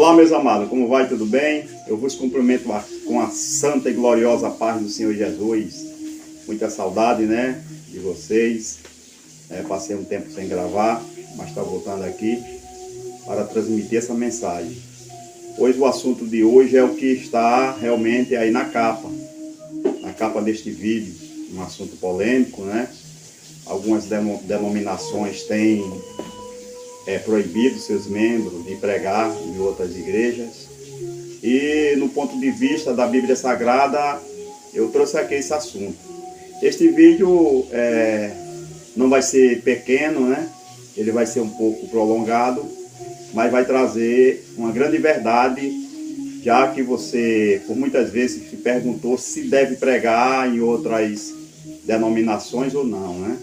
Olá, meus amados, como vai? Tudo bem? Eu vos cumprimento com a santa e gloriosa paz do Senhor Jesus. Muita saudade, né, de vocês. Passei um tempo sem gravar, mas estou voltando aqui para transmitir essa mensagem. Pois o assunto de hoje é o que está realmente aí na capa deste vídeo. Um assunto polêmico, né? Algumas denominações têm proibido seus membros de pregar em outras igrejas. E no ponto de vista da Bíblia Sagrada, eu trouxe aqui esse assunto. Este vídeo não vai ser pequeno, né? Ele vai ser um pouco prolongado, mas vai trazer uma grande verdade, já que você, por muitas vezes, se perguntou se deve pregar em outras denominações ou não, né?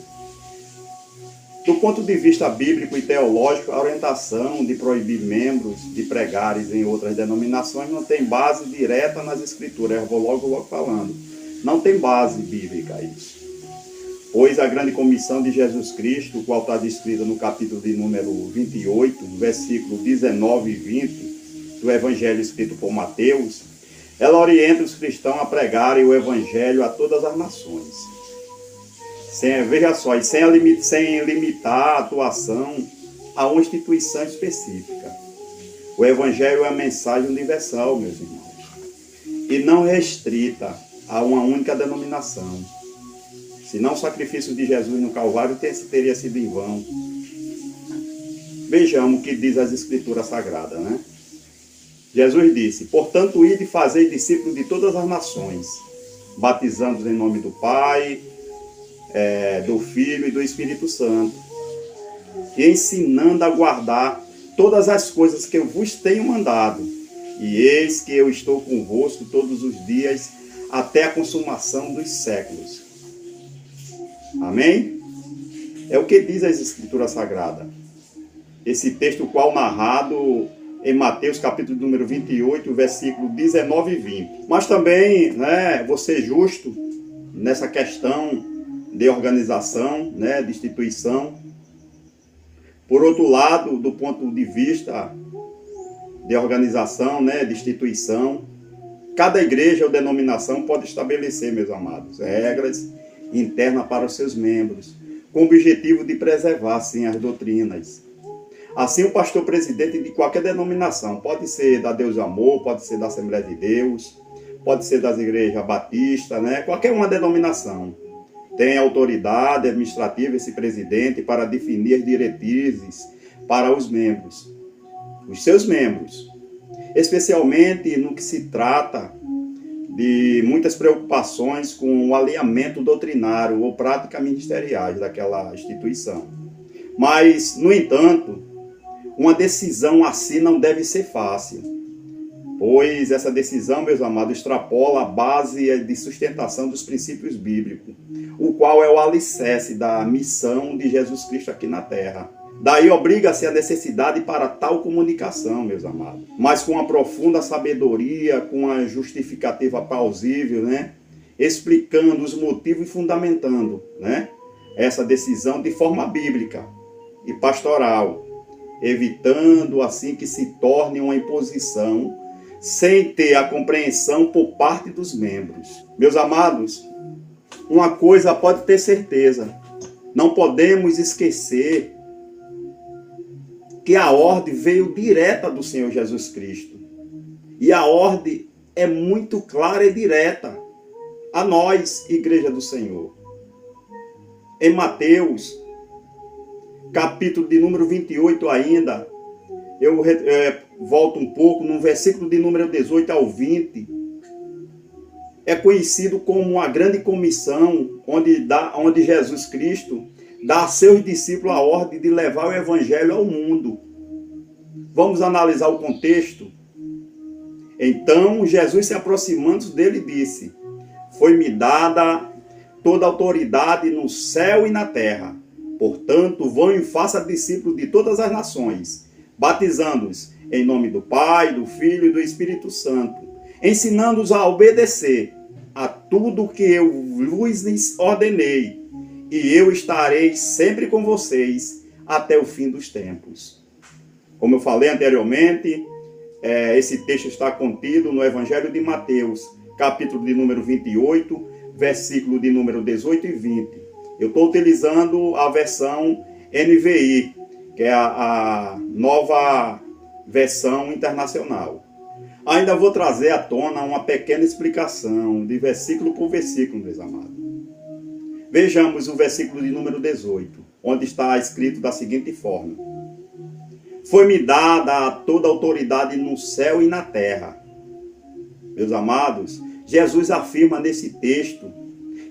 Do ponto de vista bíblico e teológico, a orientação de proibir membros de pregares em outras denominações não tem base direta nas escrituras. Eu vou logo falando. Não tem base bíblica isso. Pois a grande comissão de Jesus Cristo, o qual está descrita no capítulo de número 28, versículo 19 e 20, do Evangelho escrito por Mateus, ela orienta os cristãos a pregarem o Evangelho a todas as nações. Veja só, e sem limitar a atuação a uma instituição específica. O Evangelho é a mensagem universal, meus irmãos, e não restrita a uma única denominação. Senão o sacrifício de Jesus no Calvário teria sido em vão. Vejamos o que diz as Escrituras Sagradas, né? Jesus disse: portanto, ide e fazei discípulos de todas as nações, batizando-os em nome do Pai, do Filho e do Espírito Santo, e ensinando a guardar todas as coisas que eu vos tenho mandado. E eis que eu estou convosco todos os dias, até a consumação dos séculos. Amém? É o que diz as Escrituras Sagradas. Esse texto qual narrado em Mateus capítulo número 28, versículo 19 e 20. Mas também, né, vou ser justo nessa questão de organização, né, de instituição. Por outro lado, do ponto de vista de organização, né, de instituição, cada igreja ou denominação pode estabelecer, meus amados, regras internas para os seus membros, com o objetivo de preservar, sim, as doutrinas. Assim, o pastor presidente de qualquer denominação, pode ser da Deus Amor, pode ser da Assembleia de Deus, pode ser das igrejas batistas, né, qualquer uma denominação, tem autoridade administrativa, esse presidente, para definir as diretrizes para os membros, os seus membros, especialmente no que se trata de muitas preocupações com o alinhamento doutrinário ou práticas ministeriais daquela instituição. Mas, no entanto, uma decisão assim não deve ser fácil, pois essa decisão, meus amados, extrapola a base de sustentação dos princípios bíblicos, o qual é o alicerce da missão de Jesus Cristo aqui na terra. Daí obriga-se a necessidade para tal comunicação, meus amados, mas com uma profunda sabedoria, com uma justificativa plausível, né? Explicando os motivos e fundamentando, né, essa decisão de forma bíblica e pastoral, evitando assim que se torne uma imposição sem ter a compreensão por parte dos membros. Meus amados, uma coisa pode ter certeza, não podemos esquecer que a ordem veio direta do Senhor Jesus Cristo. E a ordem é muito clara e direta a nós, Igreja do Senhor. Em Mateus, capítulo de número 28 ainda, eu volto um pouco, no versículo de número 18 ao 20, é conhecido como a grande comissão, onde Jesus Cristo dá a seus discípulos a ordem de levar o Evangelho ao mundo. Vamos analisar o contexto? Então, Jesus, se aproximando dele, disse: foi-me dada toda a autoridade no céu e na terra. Portanto, vão e façam discípulos de todas as nações, batizando-os em nome do Pai, do Filho e do Espírito Santo, ensinando-os a obedecer a tudo que eu lhes ordenei, e eu estarei sempre com vocês até o fim dos tempos. Como eu falei anteriormente, Esse texto está contido no Evangelho de Mateus, capítulo de número 28, versículo de número 18 e 20. Eu estou utilizando a versão NVI, que é a nova versão internacional. Ainda vou trazer à tona uma pequena explicação de versículo por versículo, meus amados. Vejamos o versículo de número 18, onde está escrito da seguinte forma: foi-me dada toda a autoridade no céu e na terra. Meus amados, Jesus afirma nesse texto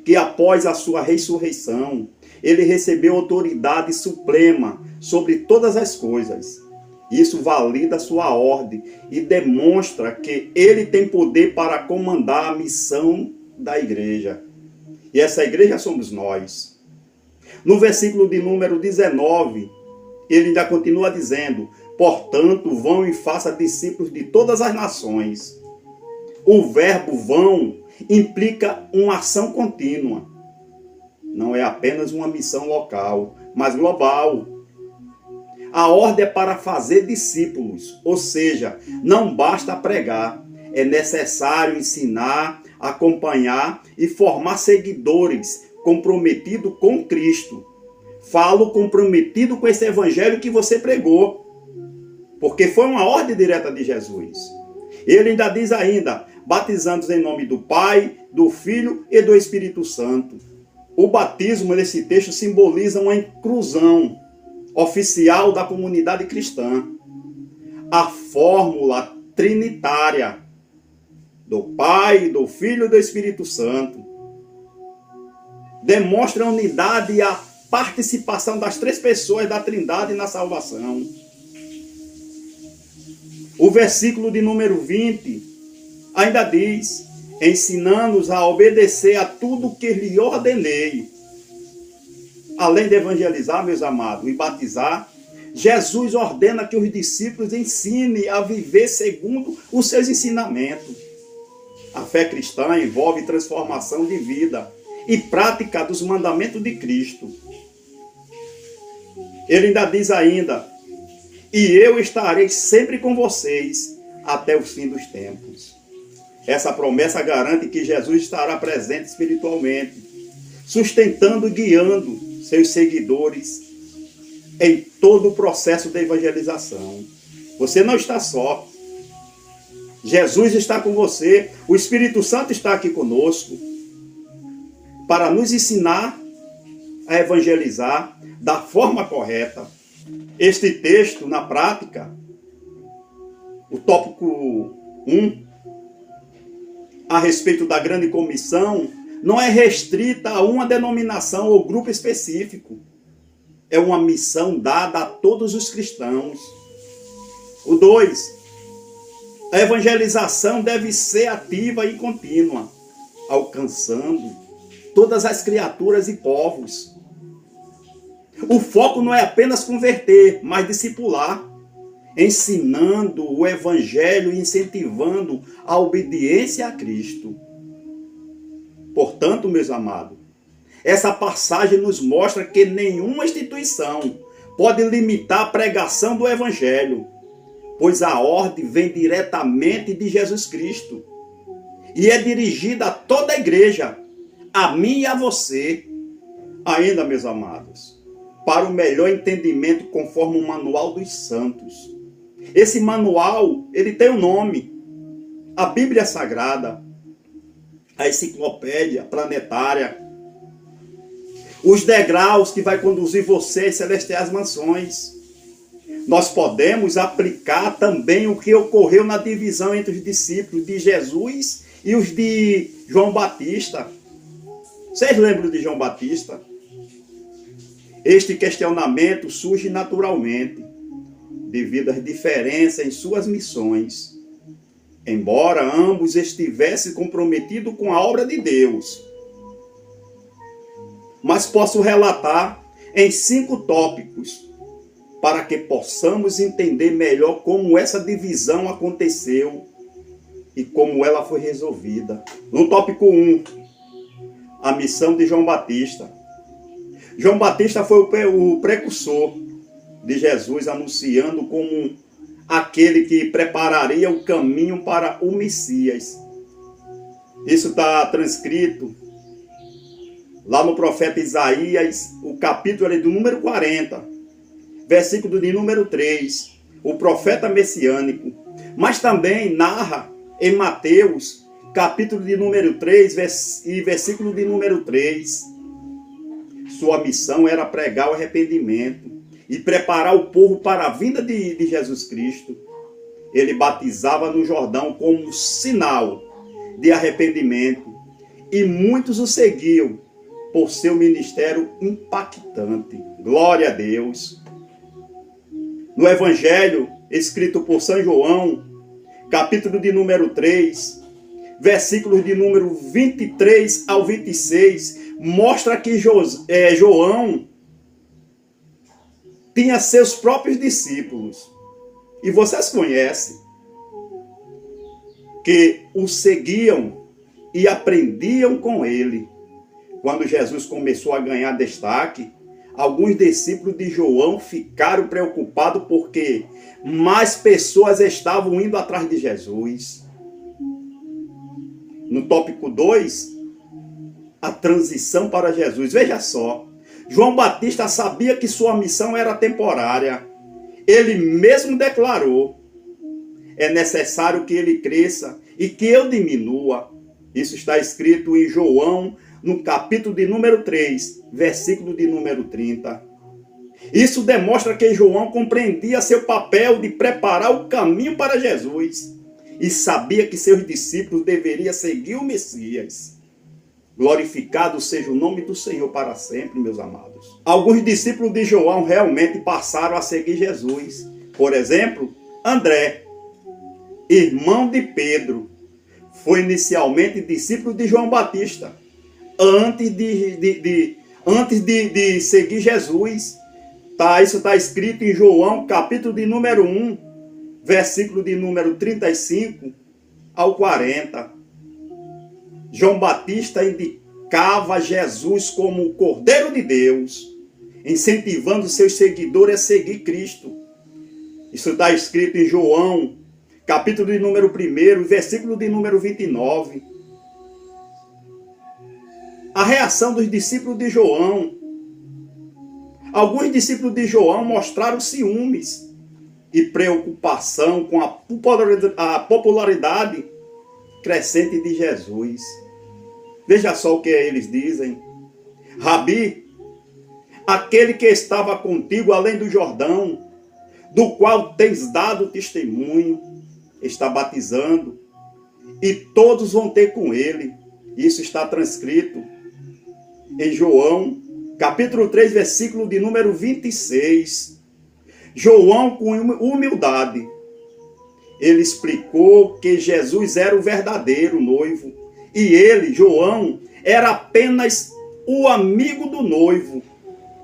que após a sua ressurreição, ele recebeu autoridade suprema sobre todas as coisas. Isso valida a sua ordem e demonstra que ele tem poder para comandar a missão da igreja. E essa igreja somos nós. No versículo de número 19, ele ainda continua dizendo: portanto, vão e façam discípulos de todas as nações. O verbo vão implica uma ação contínua. Não é apenas uma missão local, mas global. A ordem é para fazer discípulos, ou seja, não basta pregar, é necessário ensinar, acompanhar e formar seguidores comprometidos com Cristo. Falo comprometido com esse evangelho que você pregou, porque foi uma ordem direta de Jesus. Ele ainda diz batizando-os em nome do Pai, do Filho e do Espírito Santo. O batismo nesse texto simboliza uma inclusão oficial da comunidade cristã. A fórmula trinitária do Pai, do Filho e do Espírito Santo demonstra a unidade e a participação das três pessoas da Trindade na salvação. O versículo de número 20 ainda diz: ensinando-os a obedecer a tudo que lhe ordenei. Além de evangelizar, meus amados, e batizar, Jesus ordena que os discípulos ensinem a viver segundo os seus ensinamentos. A fé cristã envolve transformação de vida e prática dos mandamentos de Cristo. Ele ainda diz e eu estarei sempre com vocês até o fim dos tempos. Essa promessa garante que Jesus estará presente espiritualmente, sustentando e guiando seus seguidores em todo o processo de evangelização. Você não está só. Jesus está com você, o Espírito Santo está aqui conosco para nos ensinar a evangelizar da forma correta. Este texto, na prática, o tópico 1, a respeito da grande comissão, não é restrita a uma denominação ou grupo específico. É uma missão dada a todos os cristãos. O 2, a evangelização deve ser ativa e contínua, alcançando todas as criaturas e povos. O foco não é apenas converter, mas discipular, ensinando o evangelho e incentivando a obediência a Cristo. Portanto, meus amados, essa passagem nos mostra que nenhuma instituição pode limitar a pregação do evangelho, pois a ordem vem diretamente de Jesus Cristo e é dirigida a toda a igreja, a mim e a você. Ainda, meus amados, para o melhor entendimento conforme o Manual dos Santos. Esse manual, ele tem um nome: a Bíblia Sagrada, a enciclopédia planetária, os degraus que vai conduzir você às celestiais mansões. Nós podemos aplicar também o que ocorreu na divisão entre os discípulos de Jesus e os de João Batista. Vocês lembram de João Batista? Este questionamento surge naturalmente, devido às diferenças em suas missões. Embora ambos estivessem comprometidos com a obra de Deus. Mas posso relatar em 5 tópicos, para que possamos entender melhor como essa divisão aconteceu e como ela foi resolvida. No tópico 1, a missão de João Batista. João Batista foi o precursor de Jesus, anunciando como aquele que prepararia o caminho para o Messias. Isso está transcrito lá no profeta Isaías, o capítulo do número 40, versículo de número 3, o profeta messiânico. Mas também narra em Mateus, capítulo de número 3 e versículo de número 3. Sua missão era pregar o arrependimento e preparar o povo para a vinda de Jesus Cristo. Ele batizava no Jordão como sinal de arrependimento e muitos o seguiam por seu ministério impactante. Glória a Deus. No Evangelho escrito por São João, capítulo de número 3, versículos de número 23 ao 26, mostra que João tinha seus próprios discípulos. E vocês conhecem que o seguiam e aprendiam com ele. Quando Jesus começou a ganhar destaque, alguns discípulos de João ficaram preocupados porque mais pessoas estavam indo atrás de Jesus. No tópico 2, a transição para Jesus. Veja só, João Batista sabia que sua missão era temporária. Ele mesmo declarou: é necessário que ele cresça e que eu diminua. Isso está escrito em João, no capítulo de número 3, versículo de número 30. Isso demonstra que João compreendia seu papel de preparar o caminho para Jesus e sabia que seus discípulos deveriam seguir o Messias. Glorificado seja o nome do Senhor para sempre, meus amados. Alguns discípulos de João realmente passaram a seguir Jesus. Por exemplo, André, irmão de Pedro, foi inicialmente discípulo de João Batista. Antes de seguir Jesus, isso está escrito em João, capítulo de número 1, versículo de número 35 ao 40. João Batista indicava Jesus como o Cordeiro de Deus, incentivando seus seguidores a seguir Cristo. Isso está escrito em João, capítulo de número 1, versículo de número 29. A reação dos discípulos de João. Alguns discípulos de João mostraram ciúmes e preocupação com a popularidade crescente de Jesus. Veja só o que eles dizem. Rabi, aquele que estava contigo além do Jordão, do qual tens dado testemunho, está batizando, e todos vão ter com ele. Isso está transcrito em João, capítulo 3, versículo de número 26. João, com humildade, ele explicou que Jesus era o verdadeiro noivo. E ele, João, era apenas o amigo do noivo.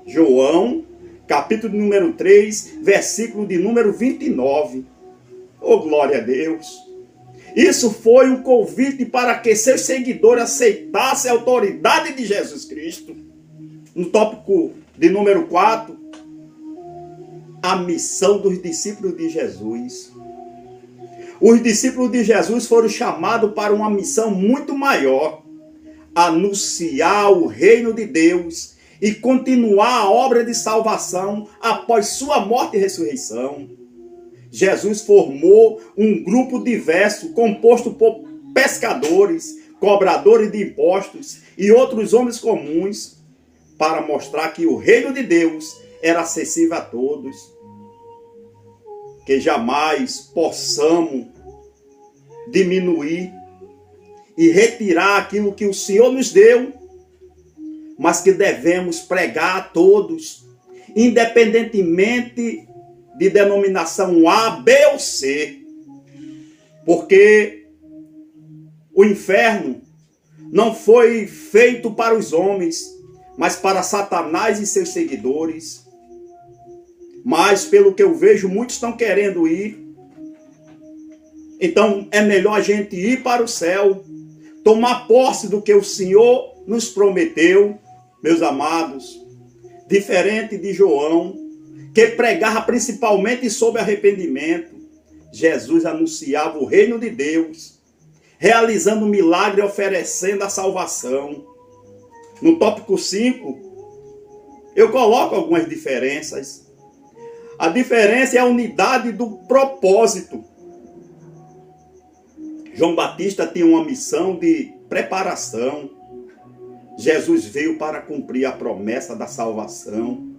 João, capítulo de número 3, versículo de número 29. Oh, glória a Deus! Isso foi um convite para que seus seguidores aceitassem a autoridade de Jesus Cristo. No tópico de número 4, a missão dos discípulos de Jesus. Os discípulos de Jesus foram chamados para uma missão muito maior: anunciar o reino de Deus e continuar a obra de salvação após sua morte e ressurreição. Jesus formou um grupo diverso, composto por pescadores, cobradores de impostos e outros homens comuns, para mostrar que o reino de Deus era acessível a todos. Que jamais possamos diminuir e retirar aquilo que o Senhor nos deu, mas que devemos pregar a todos, independentemente de denominação A, B ou C, porque o inferno não foi feito para os homens, mas para Satanás e seus seguidores. Mas, pelo que eu vejo, muitos estão querendo ir. Então, é melhor a gente ir para o céu, tomar posse do que o Senhor nos prometeu, meus amados. Diferente de João, que pregava principalmente sobre arrependimento, Jesus anunciava o reino de Deus, realizando um milagre e oferecendo a salvação. No tópico 5, eu coloco algumas diferenças. A diferença é a unidade do propósito. João Batista tinha uma missão de preparação. Jesus veio para cumprir a promessa da salvação.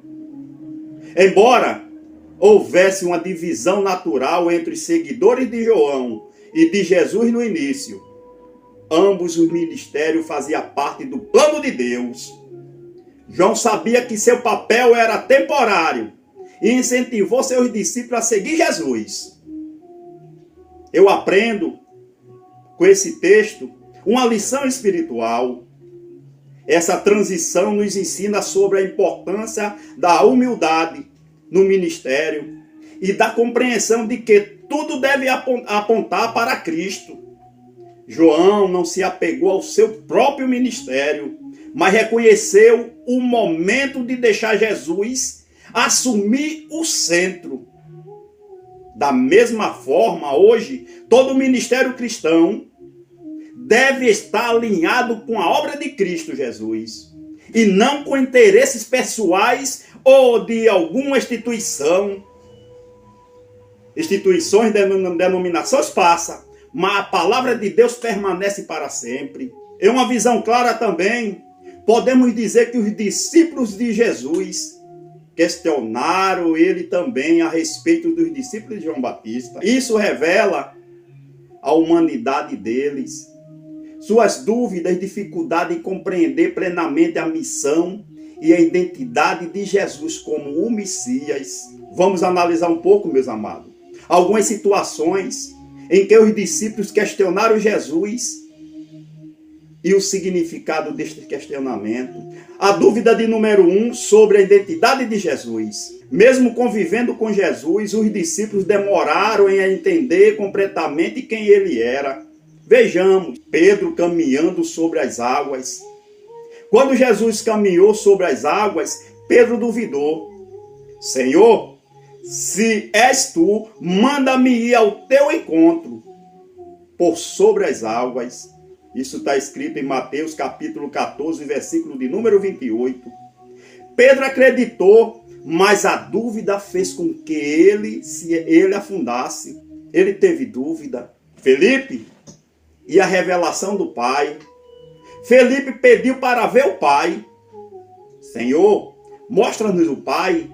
Embora houvesse uma divisão natural entre os seguidores de João e de Jesus no início, ambos os ministérios faziam parte do plano de Deus. João sabia que seu papel era temporário e incentivou seus discípulos a seguir Jesus. Eu aprendo com esse texto uma lição espiritual. Essa transição nos ensina sobre a importância da humildade no ministério e da compreensão de que tudo deve apontar para Cristo. João não se apegou ao seu próprio ministério, mas reconheceu o momento de deixar Jesus assumir o centro. Da mesma forma, hoje, todo ministério cristão deve estar alinhado com a obra de Cristo Jesus e não com interesses pessoais ou de alguma instituição. Instituições, denominações passam, mas a palavra de Deus permanece para sempre. É uma visão clara também. Podemos dizer que os discípulos de Jesus questionaram ele também a respeito dos discípulos de João Batista. Isso revela a humanidade deles, suas dúvidas, dificuldade em compreender plenamente a missão e a identidade de Jesus como o Messias. Vamos analisar um pouco, meus amados, algumas situações em que os discípulos questionaram Jesus e o significado deste questionamento. A dúvida de número 1 sobre a identidade de Jesus. Mesmo convivendo com Jesus, os discípulos demoraram em entender completamente quem ele era. Vejamos Pedro caminhando sobre as águas. Quando Jesus caminhou sobre as águas, Pedro duvidou. Senhor, se és tu, manda-me ir ao teu encontro por sobre as águas. Isso está escrito em Mateus capítulo 14, versículo de número 28. Pedro acreditou, mas a dúvida fez com que ele afundasse. Ele teve dúvida. Felipe e a revelação do Pai. Felipe pediu para ver o Pai. Senhor, mostra-nos o Pai.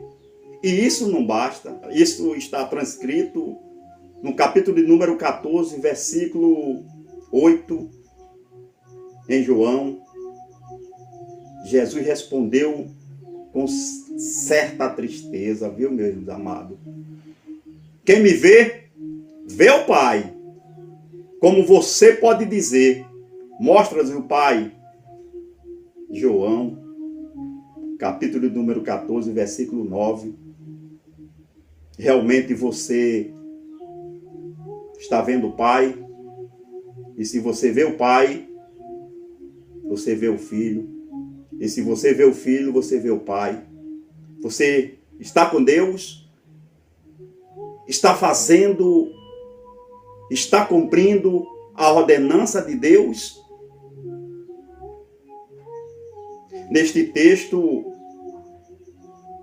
E isso não basta. Isso está transcrito no capítulo de número 14, versículo 8, em João. Jesus respondeu com certa tristeza, viu, meus amados? Quem me vê, vê o Pai. Como você pode dizer, mostra-nos o Pai. João, capítulo número 14, versículo 9. Realmente você está vendo o Pai? E se você vê o Pai, você vê o Filho. E se você vê o Filho, você vê o Pai. Você está com Deus? Está cumprindo a ordenança de Deus? Neste texto,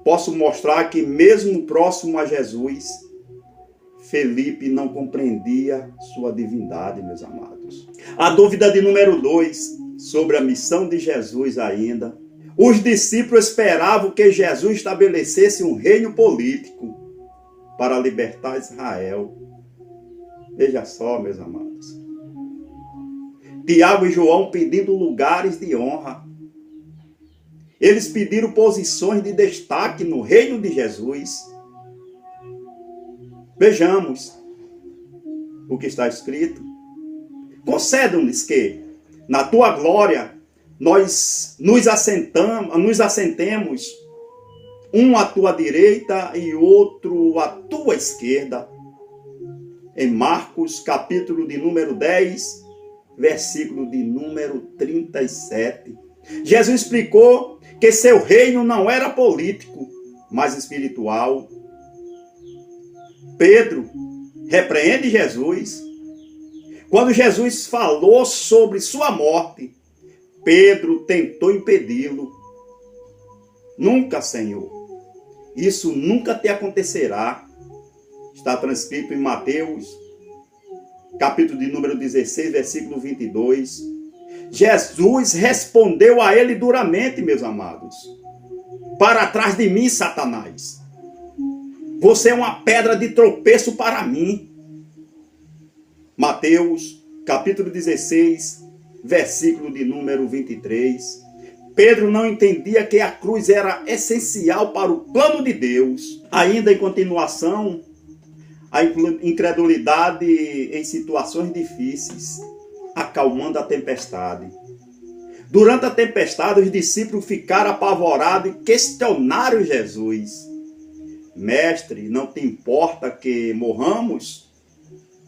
posso mostrar que mesmo próximo a Jesus, Felipe não compreendia sua divindade, meus amados. A dúvida de número 2, sobre a missão de Jesus ainda. Os discípulos esperavam que Jesus estabelecesse um reino político para libertar Israel. Veja só, meus amados. Tiago e João pedindo lugares de honra. Eles pediram posições de destaque no reino de Jesus. Vejamos o que está escrito. Conceda-nos que, na tua glória, nós nos assentemos, um à tua direita e outro à tua esquerda. Em Marcos, capítulo de número 10, versículo de número 37. Jesus explicou que seu reino não era político, mas espiritual. Pedro repreende Jesus. Quando Jesus falou sobre sua morte, Pedro tentou impedi-lo. Nunca, Senhor. Isso nunca te acontecerá. Está transcrito em Mateus, capítulo de número 16, versículo 22. Jesus respondeu a ele duramente, meus amados. Para trás de mim, Satanás. Você é uma pedra de tropeço para mim. Mateus, capítulo 16, versículo de número 23. Pedro não entendia que a cruz era essencial para o plano de Deus. Ainda em continuação, a incredulidade em situações difíceis, acalmando a tempestade. Durante a tempestade, os discípulos ficaram apavorados e questionaram Jesus. Mestre, não te importa que morramos?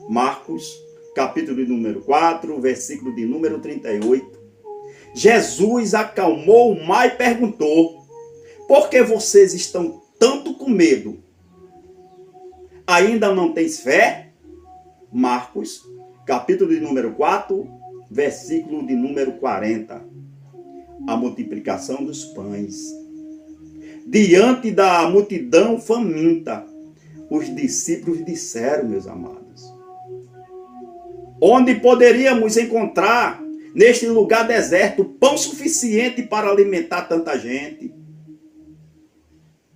Marcos, capítulo de número 4, versículo de número 38. Jesus acalmou o mar e perguntou: por que vocês estão tanto com medo? Ainda não tens fé? Marcos, capítulo de número 4, versículo de número 40. A multiplicação dos pães. Diante da multidão faminta, os discípulos disseram, meus amados: onde poderíamos encontrar, neste lugar deserto, pão suficiente para alimentar tanta gente?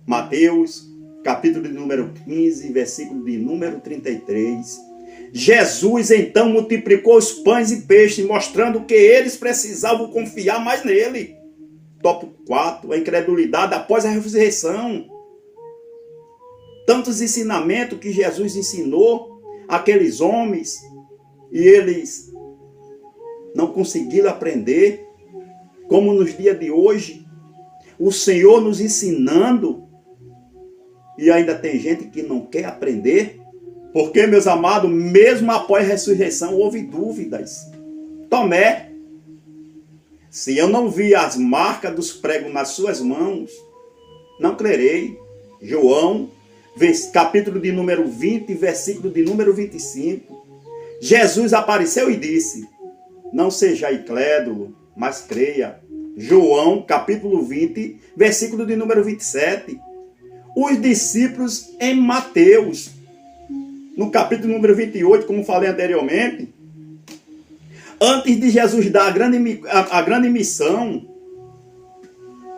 Mateus, capítulo de número 15, versículo de número 33. Jesus então multiplicou os pães e peixes, mostrando que eles precisavam confiar mais nele. Tópico 4, a incredulidade após a ressurreição. Tantos ensinamentos que Jesus ensinou àqueles homens e eles não conseguiram aprender, como nos dias de hoje, o Senhor nos ensinando, e ainda tem gente que não quer aprender, porque, meus amados, mesmo após a ressurreição, houve dúvidas. Tomé, se eu não vi as marcas dos pregos nas suas mãos, não crerei. João, capítulo de número 20, versículo de número 25. Jesus apareceu e disse: não seja incrédulo, mas creia. João, capítulo 20, versículo de número 27. Os discípulos em Mateus, no capítulo número 28, como falei anteriormente, antes de Jesus dar a grande missão,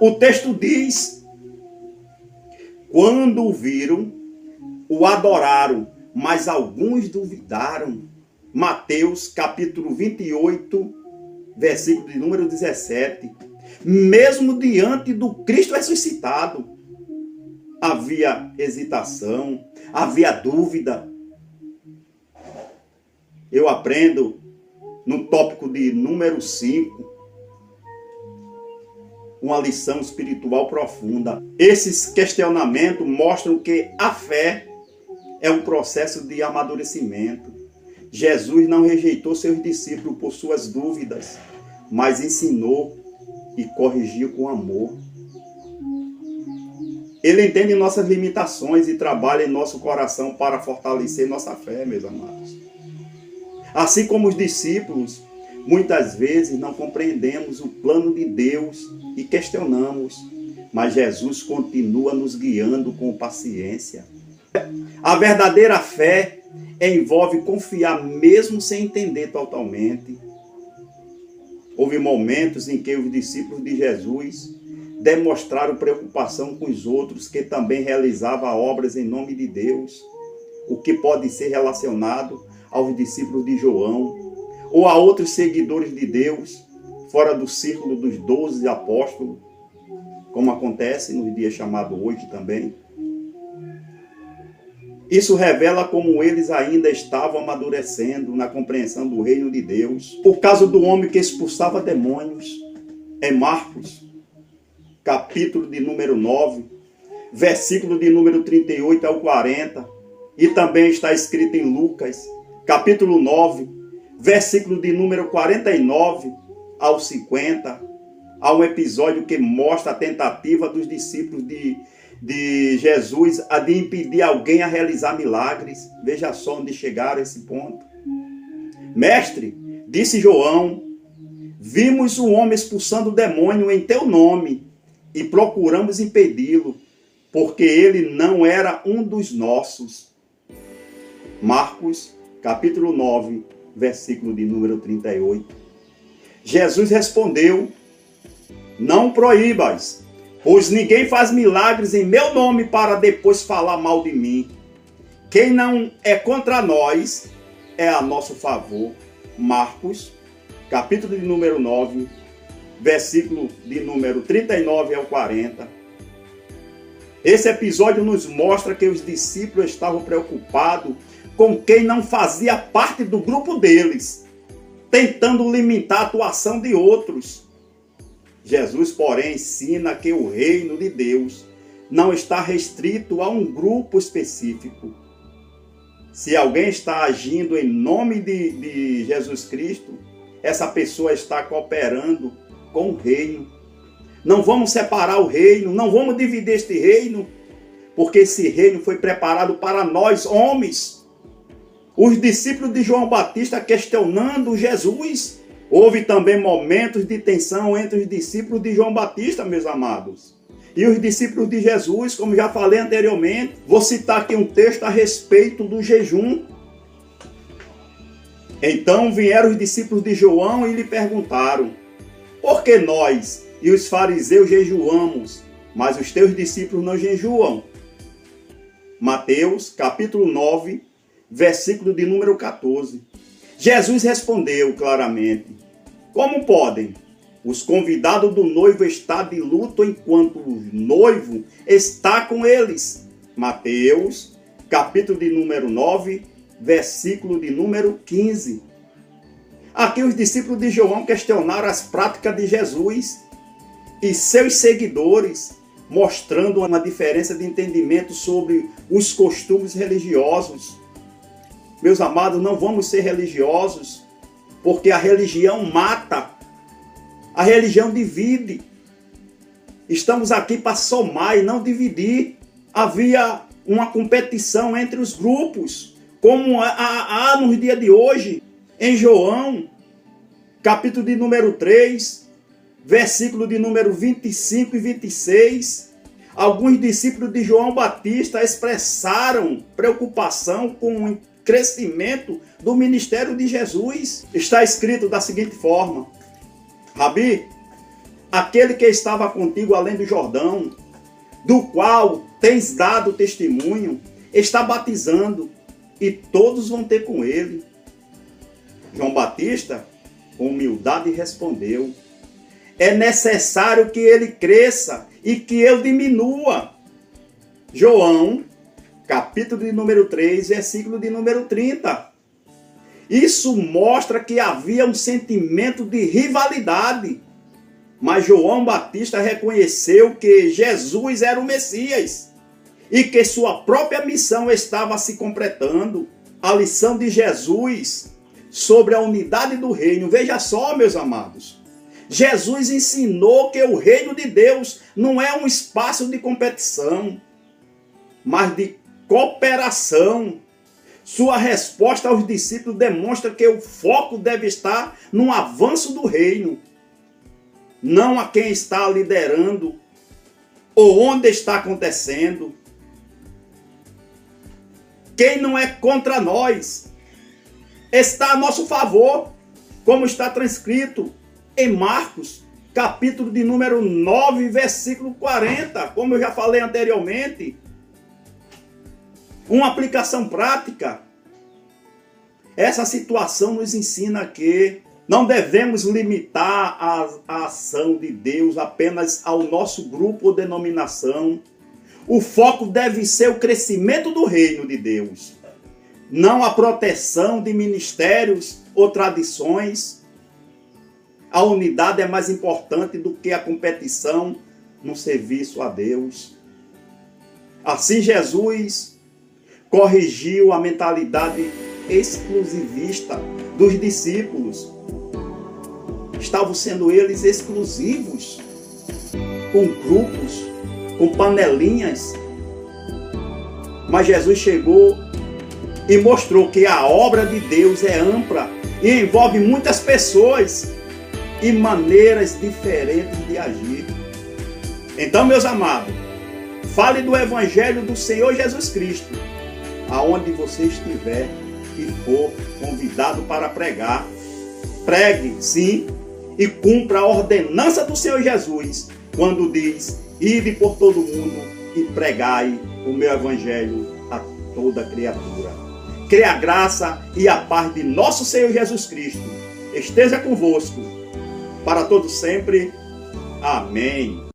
o texto diz: quando o viram, o adoraram, mas alguns duvidaram. Mateus, capítulo 28, versículo de número 17. Mesmo diante do Cristo ressuscitado, havia hesitação, havia dúvida. Eu aprendo no tópico de número 5 uma lição espiritual profunda. Esses questionamentos mostram que a fé é um processo de amadurecimento. Jesus não rejeitou seus discípulos por suas dúvidas, mas ensinou e corrigiu com amor. Ele entende nossas limitações e trabalha em nosso coração para fortalecer nossa fé, meus amados. Assim como os discípulos, muitas vezes não compreendemos o plano de Deus e questionamos, mas Jesus continua nos guiando com paciência. A verdadeira fé envolve confiar mesmo sem entender totalmente. Houve momentos em que os discípulos de Jesus demonstraram preocupação com os outros que também realizavam obras em nome de Deus, o que pode ser relacionado aos discípulos de João ou a outros seguidores de Deus fora do círculo dos 12 apóstolos, como acontece nos dias chamados hoje também. Isso revela como eles ainda estavam amadurecendo na compreensão do reino de Deus. O caso do homem que expulsava demônios em Marcos, capítulo de número 9, versículo de número 38 ao 40, e também está escrito em Lucas, capítulo 9, versículo de número 49 ao 50, há um episódio que mostra a tentativa dos discípulos de de Jesus a de impedir alguém a realizar milagres. Veja só onde chegaram a esse ponto. Mestre, disse João, vimos um homem expulsando o demônio em teu nome e procuramos impedi-lo, porque ele não era um dos nossos. Marcos, capítulo 9, versículo de número 38. Jesus respondeu, não proíbas, pois ninguém faz milagres em meu nome para depois falar mal de mim. Quem não é contra nós é a nosso favor. Marcos, capítulo de número 9, versículo de número 39 ao 40. Esse episódio nos mostra que os discípulos estavam preocupados com quem não fazia parte do grupo deles, tentando limitar a atuação de outros. Jesus, porém, ensina que o reino de Deus não está restrito a um grupo específico. Se alguém está agindo em nome de Jesus Cristo, essa pessoa está cooperando com o reino. Não vamos separar o reino, não vamos dividir este reino, porque esse reino foi preparado para nós, homens. Os discípulos de João Batista questionando Jesus. Houve também momentos de tensão entre os discípulos de João Batista, meus amados, e os discípulos de Jesus, como já falei anteriormente. Vou citar aqui um texto a respeito do jejum. Então vieram os discípulos de João e lhe perguntaram, por que nós e os fariseus jejuamos, mas os teus discípulos não jejuam? Mateus, capítulo 9, versículo de número 14. Jesus respondeu claramente, como podem os convidados do noivo estar de luto enquanto o noivo está com eles? Mateus, capítulo de número 9, versículo de número 15. Aqui os discípulos de João questionaram as práticas de Jesus e seus seguidores, mostrando uma diferença de entendimento sobre os costumes religiosos. Meus amados, não vamos ser religiosos, porque a religião mata, a religião divide. Estamos aqui para somar e não dividir. Havia uma competição entre os grupos, como há nos dias de hoje. Em João, capítulo de número 3, versículo de número 25 e 26, alguns discípulos de João Batista expressaram preocupação com o crescimento do ministério de Jesus. Está escrito da seguinte forma, Rabi, aquele que estava contigo além do Jordão, do qual tens dado testemunho, está batizando, e todos vão ter com ele. João Batista, com humildade, respondeu, é necessário que ele cresça e que eu diminua. João, capítulo de número 3, versículo de número 30. Isso mostra que havia um sentimento de rivalidade. Mas João Batista reconheceu que Jesus era o Messias e que sua própria missão estava se completando. A lição de Jesus sobre a unidade do reino. Veja só, meus amados. Jesus ensinou que o reino de Deus não é um espaço de competição, mas de cooperação. Sua resposta aos discípulos demonstra que o foco deve estar no avanço do reino, não a quem está liderando ou onde está acontecendo. Quem não é contra nós está a nosso favor, como está transcrito em Marcos, capítulo de número 9, versículo 40, como eu já falei anteriormente. Uma aplicação prática. Essa situação nos ensina que não devemos limitar a ação de Deus apenas ao nosso grupo ou denominação. O foco deve ser o crescimento do reino de Deus, não a proteção de ministérios ou tradições. A unidade é mais importante do que a competição no serviço a Deus. Assim, Jesus corrigiu a mentalidade exclusivista dos discípulos. Estavam sendo eles exclusivos, com grupos, com panelinhas. Mas Jesus chegou e mostrou que a obra de Deus é ampla e envolve muitas pessoas e maneiras diferentes de agir. Então, meus amados, fale do Evangelho do Senhor Jesus Cristo, aonde você estiver e for convidado para pregar. Pregue, sim, e cumpra a ordenança do Senhor Jesus, quando diz: ide por todo mundo e pregai o meu Evangelho a toda criatura. Que a graça e a paz de nosso Senhor Jesus Cristo esteja convosco, para todos sempre. Amém.